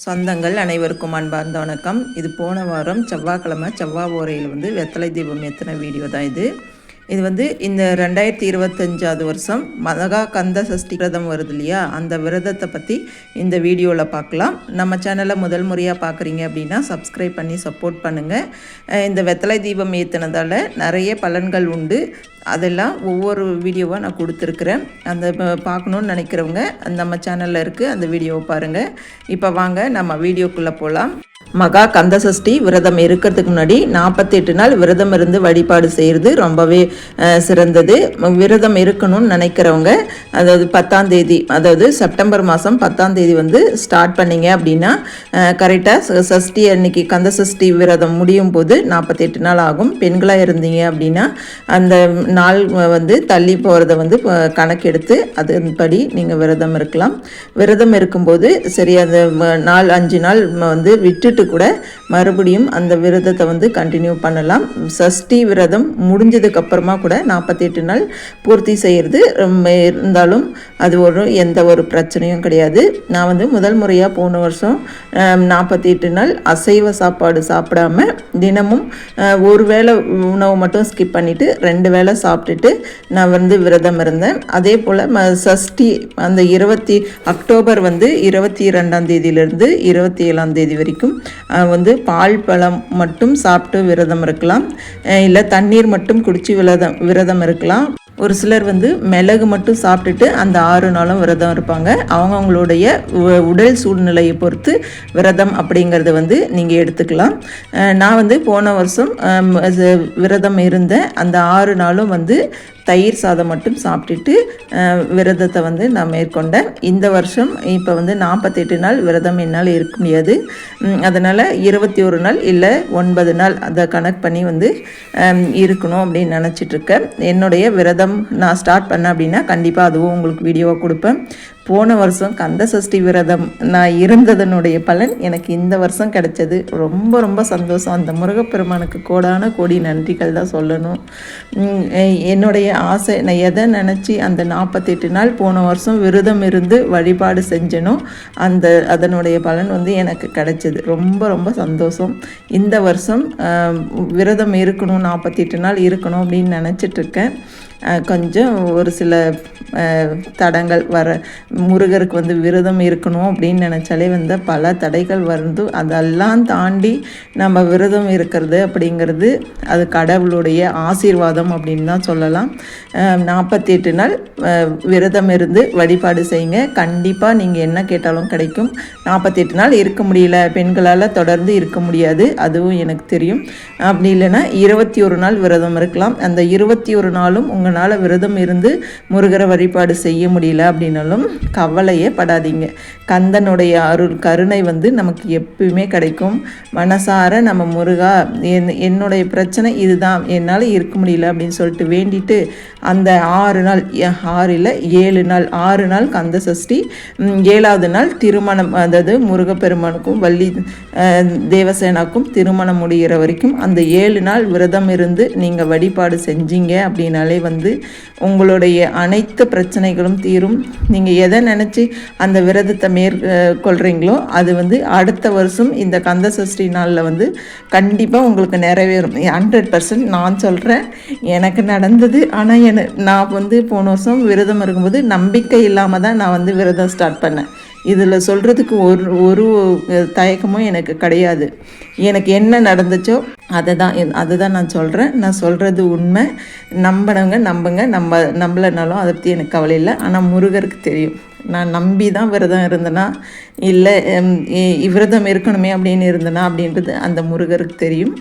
சொந்தங்கள் அனைவருக்கும் அன்பார்ந்த வணக்கம். இது போன வாரம் செவ்வாய்க்கிழமை செவ்வாய் ஓரையில் வெத்தலை தீபம் ஏற்றின வீடியோ தான் இது. இந்த 2025 வருஷம் மகா கந்த சஷ்டி விரதம் வருது இல்லையா, அந்த விரதத்தை பற்றி இந்த வீடியோவில் பார்க்கலாம். நம்ம சேனலை முதல் முறையாக பார்க்குறீங்க அப்படின்னா சப்ஸ்கிரைப் பண்ணி சப்போர்ட் பண்ணுங்கள். இந்த வெத்தலை தீபம் ஏற்றினதால் நிறைய பலன்கள் உண்டு. அதெல்லாம் ஒவ்வொரு வீடியோவாக நான் கொடுத்துருக்குறேன். அந்த பார்க்கணுன்னு நினைக்கிறவங்க நம்ம சேனலில் இருக்குது, அந்த வீடியோவை பாருங்கள். இப்போ வாங்க நம்ம வீடியோக்குள்ளே போகலாம். மகா கந்த சஷ்டி விரதம் இருக்கிறதுக்கு முன்னாடி 48 நாள் விரதம் இருந்து வழிபாடு செய்கிறது ரொம்பவே சிறந்தது. விரதம் இருக்கணும்னு நினைக்கிறவங்க அதாவது 10ஆம் தேதி, அதாவது செப்டம்பர் மாதம் 10ஆம் தேதி ஸ்டார்ட் பண்ணிங்க அப்படின்னா கரெக்டாக சஷ்டி அன்னைக்கு கந்த சஷ்டி விரதம் முடியும் போது 48 நாள் ஆகும். பெண்களாக இருந்தீங்க அப்படின்னா அந்த நாள் தள்ளி போகிறத கணக்கெடுத்து அதன்படி நீங்கள் விரதம் இருக்கலாம். விரதம் இருக்கும்போது சரி அந்த 4-5 நாள் விட்டுட்டு கூட மறுபடியும் அந்த விரதத்தை கண்டினியூ பண்ணலாம். சஷ்டி விரதம் முடிஞ்சதுக்கு அப்புறமா கூட 48 நாள் பூர்த்தி செய்கிறது இருந்தாலும் அது எந்த ஒரு பிரச்சனையும் கிடையாது. நான் முதல் முறையாக போன வருஷம் 48 நாள் அசைவ சாப்பாடு சாப்பிடாம தினமும் ஒரு வேளை உணவு மட்டும் ஸ்கிப் பண்ணிவிட்டு 2 வேளை சாப்பிட்டுட்டு நான் விரதம் இருந்தேன். அதே போல் சஷ்டி அந்த அக்டோபர் 22ஆம் தேதியிலிருந்து 27ஆம் தேதி வரைக்கும் பால் பழம் மட்டும் சாப்பிட்டு விரதம் இருக்கலாம், இல்லை தண்ணீர் மட்டும் குடித்து விரதம் இருக்கலாம். ஒரு சிலர் மிளகு மட்டும் சாப்பிட்டுட்டு அந்த 6 நாளும் விரதம் இருப்பாங்க. அவங்களுடைய உடல் சூழ்நிலையை பொறுத்து விரதம் அப்படிங்கிறத நீங்கள் எடுத்துக்கலாம். நான் போன வருஷம் விரதம் இருந்தேன். அந்த 6 நாளும் தயிர் சாதம் மட்டும் சாப்பிட்டுட்டு விரதத்தை நான் மேற்கொண்டேன். இந்த வருஷம் இப்போ 48 நாள் விரதம் என்னால் இருக்க முடியாது. அதனால் 21 நாள் இல்லை 9 நாள் அதை கணக்கு பண்ணி இருக்கணும் அப்படின்னு நினச்சிட்ருக்கேன். என்னுடைய விரதம் நான் ஸ்டார்ட் பண்ணேன் அப்படின்னா கண்டிப்பாக அதுவும் உங்களுக்கு வீடியோவாக கொடுப்பேன். போன வருஷம் கந்த சஷ்டி விரதம் நான் இருந்ததனுடைய பலன் எனக்கு இந்த வருஷம் கிடைச்சது. ரொம்ப ரொம்ப சந்தோஷம். அந்த முருகப்பெருமானுக்கு கோடான கோடி நன்றிகள் தான் சொல்லணும். என்னுடைய ஆசை, நான் எதை நினச்சி அந்த 48 நாள் போன வருஷம் விரதம் இருந்து வழிபாடு செஞ்சனோ அதனுடைய பலன் எனக்கு கிடைச்சது. ரொம்ப ரொம்ப சந்தோஷம். இந்த வருஷம் விரதம் இருக்கணும், 48 நாள் இருக்கணும் அப்படின்னு நினச்சிட்ருக்கேன். கொஞ்சம் ஒரு சில தடங்கள் வர முருகருக்கு விரதம் இருக்கணும் அப்படின்னு நினச்சாலே பல தடைகள் அதெல்லாம் தாண்டி நம்ம விரதம் இருக்கிறது அப்படிங்கிறது அது கடவுளுடைய ஆசீர்வாதம் அப்படின்னு தான் சொல்லலாம். 48 நாள் விரதம் இருந்து வழிபாடு செய்யுங்க. கண்டிப்பாக நீங்கள் என்ன கேட்டாலும் கிடைக்கும். 48 நாள் இருக்க முடியல, பெண்களால் தொடர்ந்து இருக்க முடியாது, அதுவும் எனக்கு தெரியும். அப்படி இல்லைன்னா 21 நாள் விரதம் இருக்கலாம். அந்த 21 நாளும் உங்களால் விரதம் இருந்து முருகரை வழிபாடு செய்ய முடியல அப்படின்னாலும் கவலையே படாதீங்க. கந்தனுடைய அருள் கருணை நமக்கு எப்பயுமே கிடைக்கும். மனசார நம்ம முருகா என்னுடைய பிரச்சனை இதுதான், என்னால் இருக்க முடியல அப்படின்னு சொல்லிட்டு வேண்டிட்டு அந்த 6 நாள் 6 இல்லை 7 நாள் 6 நாள் கந்த சஷ்டி, 7ஆவது நாள் திருமணம், அதாவது முருகப்பெருமானுக்கும் வள்ளி தேவசேனாக்கும் திருமணம் முடிகிற வரைக்கும் அந்த 7 நாள் விரதம் இருந்து நீங்கள் வழிபாடு செஞ்சீங்க அப்படின்னாலே உங்களுடைய அனைத்து பிரச்சனைகளும் தீரும். நீங்கள் எதை நினச்சி அந்த விரதத்தை மேற்கொள்கிறீங்களோ அது அடுத்த வருஷம் இந்த கந்த சஷ்டி நாளில் கண்டிப்பாக உங்களுக்கு நிறைவேறும். 100% நான் சொல்கிறேன், எனக்கு நடந்தது. ஆனால் நான் போன வருஷம் விரதம் இருக்கும்போது நம்பிக்கை இல்லாமல் தான் நான் விரதம் ஸ்டார்ட் பண்ணேன். இதில் சொல்கிறதுக்கு ஒரு தயக்கமும் எனக்கு கிடையாது. எனக்கு என்ன நடந்துச்சோ அதை தான் நான் சொல்கிறேன். நான் சொல்கிறது உண்மை. நம்புங்க, நம்பலைனாலும் அதை பற்றி எனக்கு கவலை இல்லை. ஆனால் முருகருக்கு தெரியும். நான் நம்பி தான் விரதம் இருந்தேனா இல்லை விரதம் இருக்கணுமே அப்படின்னு இருந்தேனா அப்படின்றது அந்த முருகருக்கு தெரியும்.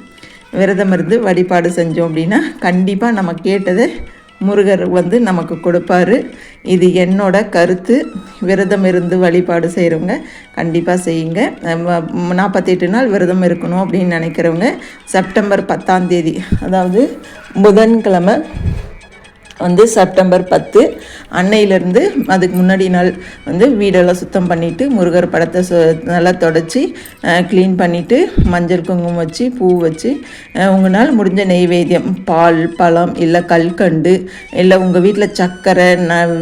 விரதம் இருந்து வழிபாடு செஞ்சோம் அப்படின்னா கண்டிப்பாக நம்ம கேட்டதை முருகர் நமக்கு கொடுப்பாரு. இது என்னோட கருத்து. விரதம் இருந்து வழிபாடு செய்கிறவங்க கண்டிப்பாக செய்யுங்க. 48 நாள் விரதம் இருக்கணும் அப்படின்னு நினைக்கிறவங்க செப்டம்பர் 10ஆம் தேதி, அதாவது புதன்கிழமை வந்து செப்டம்பர் 10 அன்னையிலேருந்து அதுக்கு முன்னாடி நாள் வந்து வீடெல்லாம் சுத்தம் பண்ணிவிட்டு முருகர் படத்தை நல்லா தொடச்சி க்ளீன் பண்ணிவிட்டு மஞ்சள் குங்குமம் வச்சு பூ வச்சு உங்களால் முடிஞ்ச நெய்வேத்தியம் பால் பழம் இல்லை கல்கண்டு இல்லை உங்கள் வீட்டில் சர்க்கரை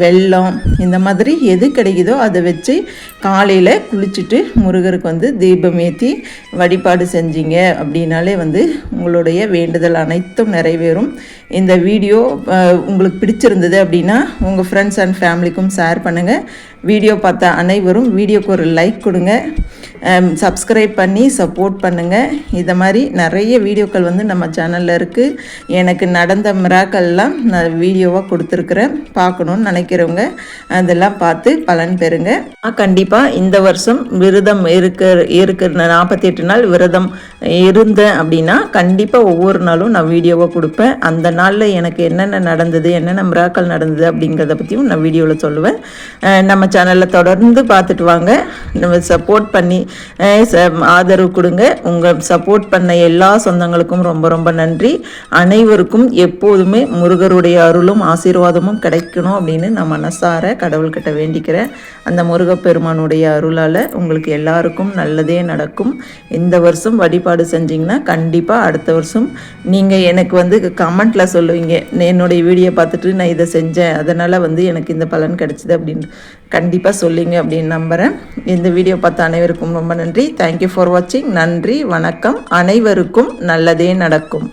வெல்லம் இந்த மாதிரி எது கிடைக்குதோ அதை வச்சு காலையில் குளிச்சுட்டு முருகருக்கு வந்து தீபம் ஏற்றி வழிபாடு செஞ்சீங்க அப்படின்னாலே வந்து உங்களுடைய வேண்டுதல் அனைத்தும் நிறைவேறும். இந்த வீடியோ உங்களுக்கு பிடிச்சிருந்தது அப்படின்னா உங்கள் ஃப்ரெண்ட்ஸ் அண்ட் ஃபேமிலிக்கும் ஷேர் பண்ணுங்கள். வீடியோ பார்த்த அனைவரும் வீடியோக்கு ஒரு லைக் கொடுங்க, சப்ஸ்கிரைப் பண்ணி சப்போர்ட் பண்ணுங்கள். இதை மாதிரி நிறைய வீடியோக்கள் வந்து நம்ம சேனலில் இருக்குது. எனக்கு நடந்த மிராக்கள்லாம் நான் வீடியோவாக கொடுத்துருக்குறேன். பார்க்கணுன்னு நினைக்கிறவங்க அதெல்லாம் பார்த்து பலன் பெறுங்க. கண்டிப்பாக இந்த வருஷம் விரதம் இருக்கிற 48 நாள் விரதம் இருந்தேன் அப்படின்னா கண்டிப்பாக ஒவ்வொரு நாளும் நான் வீடியோவாக கொடுப்பேன். அந்த நாளில் எனக்கு என்னென்ன நடந்தது, என்னென்ன மிராக்கள் நடந்தது அப்படிங்கிறத பற்றியும் நான் வீடியோவில் சொல்லுவேன். நம்ம சேனலில் தொடர்ந்து பார்த்துட்டு வாங்க. நம்ம சப்போர்ட் பண்ணி ஆதரவு கொடுங்க. உங்கள் சப்போர்ட் பண்ண எல்லா சொந்தங்களுக்கும் ரொம்ப ரொம்ப நன்றி. அனைவருக்கும் எப்போதுமே முருகருடைய அருளும் ஆசீர்வாதமும் கிடைக்கணும் அப்படின்னு நான் மனசார கடவுள்கிட்ட வேண்டிக்கிறேன். அந்த முருகப்பெருமானுடைய அருளால் உங்களுக்கு எல்லாருக்கும் நல்லதே நடக்கும். இந்த வருஷம் வழிபாடு செஞ்சிங்கன்னா கண்டிப்பாக அடுத்த வருஷம் நீங்கள் எனக்கு வந்து கமெண்ட்டில் சொல்லுவீங்க, என்னுடைய வீடியோ பார்த்துட்டு நான் இதை செஞ்சேன் அதனால் வந்து எனக்கு இந்த பலன் கிடைச்சிது அப்படின்னு கண்டிப்பாக சொல்லிங்க அப்படின்னு நம்புகிறேன். இந்த வீடியோ பார்த்த அனைவருக்கும் ரொம்ப நன்றி. தேங்க்யூ ஃபார் வாட்சிங். நன்றி, வணக்கம். அனைவருக்கும் நல்லதே நடக்கும்.